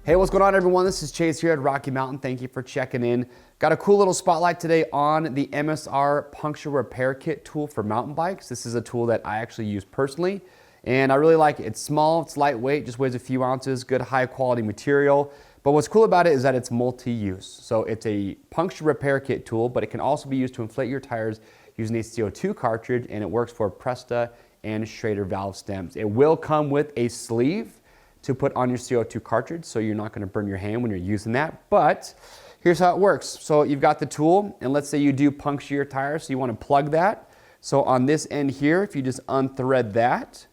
Hey, what's going on, everyone? This is Chase here at Rocky Mountain. Thank you for checking in. Got a cool little spotlight today on the MSR Puncture Repair Kit tool for mountain bikes. This is a tool that I actually use personally, and I really like it. It's small, it's lightweight, just weighs a few ounces, good high quality material. But what's cool about it is that it's multi-use. So it's a puncture repair kit tool, but it can also be used to inflate your tires using a CO2 cartridge, and it works for Presta and Schrader valve stems. It will come with a sleeve to put on your CO2 cartridge, so you're not gonna burn your hand when you're using that. But here's how it works. So you've got the tool, and let's say you do puncture your tire, so you wanna plug that. So on this end here, if you just unthread that,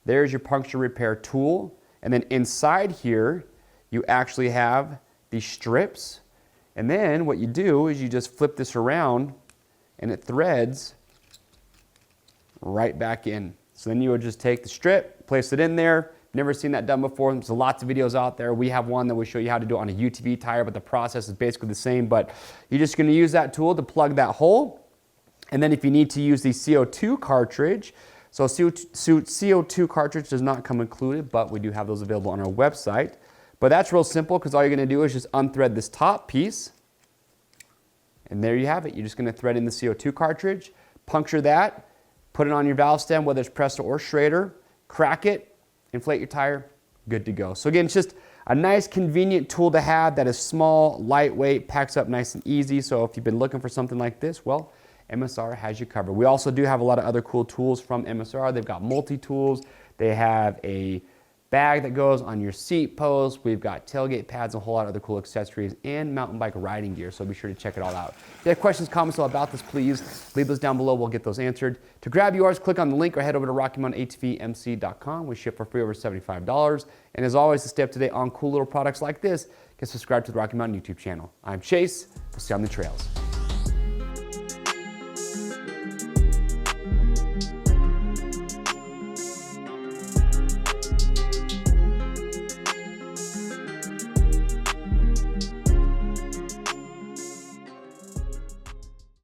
there's your puncture repair tool. And then inside here, you actually have these strips. And then what you do is you just flip this around and it threads right back in. So then you would just take the strip, place it in there. Never seen that done before. There's lots of videos out there. We have one that will show you how to do it on a UTV tire, but the process is basically the same. But you're just gonna use that tool to plug that hole. And then if you need to use the CO2 cartridge, so CO2 cartridge does not come included, but we do have those available on our website. But that's real simple, because all you're gonna do is just unthread this top piece. And there you have it. You're just gonna thread in the CO2 cartridge, puncture that, put it on your valve stem, whether it's Presta or Schrader, crack it, inflate your tire, good to go. So again, it's just a nice convenient tool to have that is small, lightweight, packs up nice and easy. So if you've been looking for something like this, well, MSR has you covered. We also do have a lot of other cool tools from MSR. They've got multi-tools. They have a bag that goes on your seat post. We've got tailgate pads, a whole lot of other cool accessories, and mountain bike riding gear, so be sure to check it all out. If you have questions, comments about this, please leave those down below. We'll get those answered. To grab yours, click on the link or head over to RockyMountainATVMC.com. We ship for free over $75. And as always, to stay up to date on cool little products like this, get subscribed to the Rocky Mountain YouTube channel. I'm Chase. We'll see you on the trails.